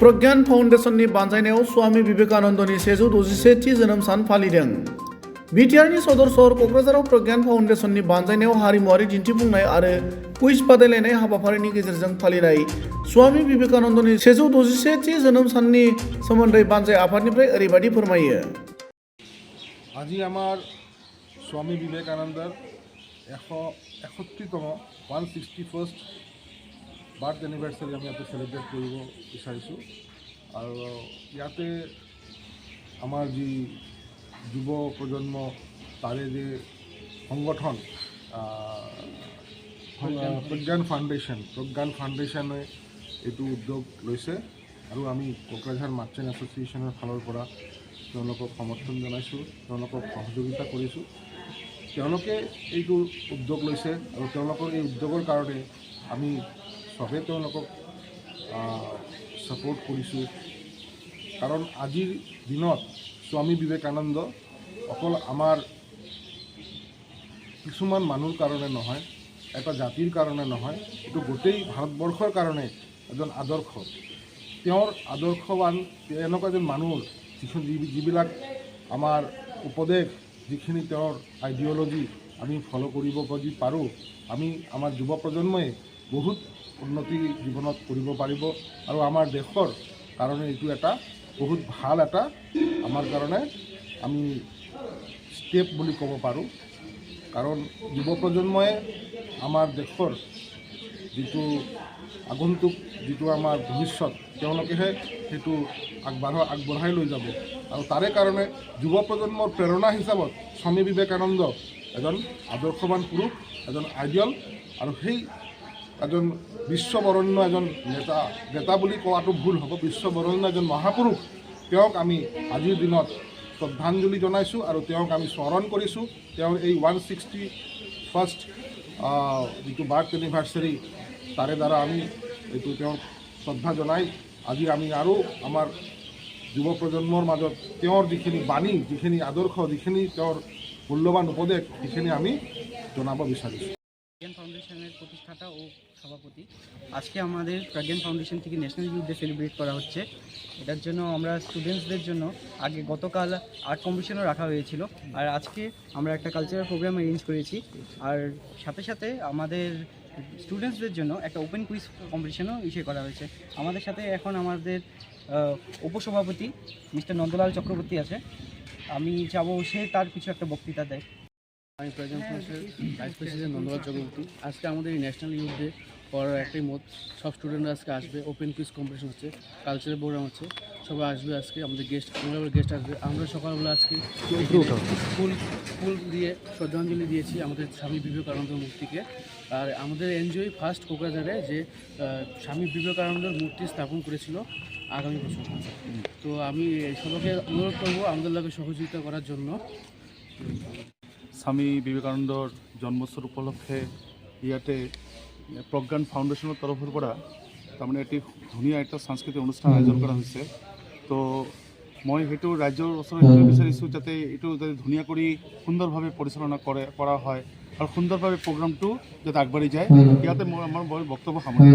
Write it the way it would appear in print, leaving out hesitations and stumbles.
प्रज्ञान फाउन्डेसननि बानजायनायाव स्वामी विवेकानन्दनि 161थि जोनोम सान फालिदों। बिटिआरनि सदर सहर क'क्राझाराव प्रज्ञान फाउन्डेसननि बानजायनायाव हारिमुआरि दिन्थिफुंनाय आरो कुइज बादायलायनाय हाबाफारिनि गेजेरजों फालिनाय स्वामी विवेकानन्दनि 161थि जोनोम साननि सोमोन्दै बानजाय आफादनिफ्राय ओरैबायदि फोरमायो। আজি আমাৰ স্বামী বিবেকানন্দৰ 161তম 161st বাৰ্থ এনিভাৰ্চাৰী আমি ইয়াতে চেলিব্ৰেট কৰিব বিচাৰিছোঁ আৰু ইয়াতে আমাৰ যি যুৱ প্ৰজন্ম তাৰে যে সংগঠন প্ৰজ্ঞান ফাউণ্ডেশ্যনে এইটো উদ্যোগ লৈছে আৰু আমি কোকৰাঝাৰ মাৰ্চেণ্ট এছ'চিয়েশ্যনৰ ফালৰ পৰা তেওঁলোকক সমৰ্থন জনাইছোঁ, তেওঁলোকক সহযোগিতা কৰিছোঁ। তেওঁলোকে এইটো উদ্যোগ লৈছে আৰু তেওঁলোকৰ এই উদ্যোগৰ কাৰণে আমি চবেই তেওঁলোকক ছাপোৰ্ট কৰিছোঁ। কাৰণ আজিৰ দিনত স্বামী বিবেকানন্দ অকল আমাৰ কিছুমান মানুহৰ কাৰণে নহয়, এটা জাতিৰ কাৰণে নহয়, এইটো গোটেই ভাৰতবৰ্ষৰ কাৰণে এজন আদৰ্শ। তেওঁৰ আদৰ্শৱান এনেকুৱা এজন মানুহ যিবিলাক আমাৰ উপদেশ, যিখিনি তেওঁৰ আইডিঅ'লজি আমি ফ'ল' কৰিব যদি পাৰোঁ, আমি আমাৰ যুৱ প্ৰজন্মই বহুত উন্নতি জীৱনত কৰিব পাৰিব আৰু আমাৰ দেশৰ কাৰণে এইটো এটা বহুত ভাল এটা আমাৰ কাৰণে আমি ষ্টেপ বুলি ক'ব পাৰোঁ। কাৰণ যুৱ প্ৰজন্মই আমাৰ দেশৰ যিটো আগন্তুক যিটো আমাৰ ভৱিষ্যত, তেওঁলোকেহে সেইটো আগবঢ়াই লৈ যাব আৰু তাৰে কাৰণে যুৱ প্ৰজন্মৰ প্ৰেৰণা হিচাপত স্বামী বিবেকানন্দ এজন আদৰ্শৱান পুৰুষ, এজন আইডিয়ল আৰু সেই এজন বিশ্ববৰণ্য এজন নেতা বুলি কোৱাটো ভুল হ'ব, বিশ্ববৰণ্য এজন মহাপুৰুষ। তেওঁক আমি আজিৰ দিনত শ্ৰদ্ধাঞ্জলি জনাইছোঁ আৰু তেওঁক আমি স্মৰণ কৰিছোঁ। তেওঁৰ এই 161st যিটো বাৰ্থ এনিভাৰ্চাৰী তাৰে দ্বাৰা আমি এইটো তেওঁক শ্ৰদ্ধা জনাই আজি আমি আৰু আমাৰ যুৱ প্ৰজন্মৰ মাজত তেওঁৰ যিখিনি বাণী, যিখিনি আদৰ্শ, যিখিনি তেওঁৰ মূল্যৱান উপদেশ, সেইখিনি আমি জানাব বিচাৰিছোঁ। প্রজ্ঞান ফাউন্ডেশনের প্রতিষ্ঠাতা ও সভাপতি, আজকে আমাদের প্রজ্ঞান ফাউন্ডেশন থেকে ন্যাশনাল ইউথ ডে সেলিব্রেট করা হচ্ছে। এটার জন্য আমরা স্টুডেন্টসদের জন্য আগে গতকাল আর্ট কম্পিটিশনও রাখা হয়েছিল আর আজকে আমরা একটা কালচারাল প্রোগ্রাম অ্যারেঞ্জ করেছি আর সাথে সাথে আমাদের স্টুডেন্টসদের জন্য একটা ওপেন কুইজ কম্পিটিশনও করা হয়েছে। আমাদের সাথে এখন আমাদের উপসভাপতি মিস্টার নন্দলাল চক্রবর্তী আছে, আমি চাবো সে তার কিছু একটা বক্তৃতা দেয়। আমি প্রজ্ঞান ফাউন্ডেশনের ভাইস প্রেসিডেন্ট নন্দলাল চক্রবর্তী। আজকে আমাদের এই ন্যাশনাল ইউথ ডে করার একটাই মত, সব স্টুডেন্টরা আজকে আসবে, ওপেন কুইজ কম্পিটিশন হচ্ছে, কালচারাল প্রোগ্রাম হচ্ছে, সবাই আসবে। আজকে আমাদের গেস্ট আসবে। আমরা সকালবেলা আজকে ফুল দিয়ে শ্রদ্ধাঞ্জলি দিয়েছি আমাদের স্বামী বিবেকানন্দের মূর্তিকে। আর আমাদের এনজিওই ফার্স্ট কোকরাঝারে যে স্বামী বিবেকানন্দের মূর্তি স্থাপন করেছিল আগামী বছর। তো আমি সবাইকে অনুরোধ করবো আমাদের লগে সহযোগিতা করার জন্য। স্বামী বিবেকানন্দৰ জন্মোৎসৱ উপলক্ষে ইয়াতে প্ৰজ্ঞান ফাউণ্ডেশ্যনৰ তৰফৰ পৰা তাৰমানে এটি ধুনীয়া এটা সাংস্কৃতিক অনুষ্ঠান আয়োজন কৰা হৈছে। তো মই সেইটো ৰাজ্যৰ ওচৰত বিচাৰিছোঁ যাতে এইটো যাতে ধুনীয়া কৰি সুন্দৰভাৱে পৰিচালনা কৰা হয় আৰু সুন্দৰভাৱে প্ৰগ্ৰামটো যাতে আগবাঢ়ি যায়। ইয়াতে মই আমাৰ বক্তব্য সামৰণি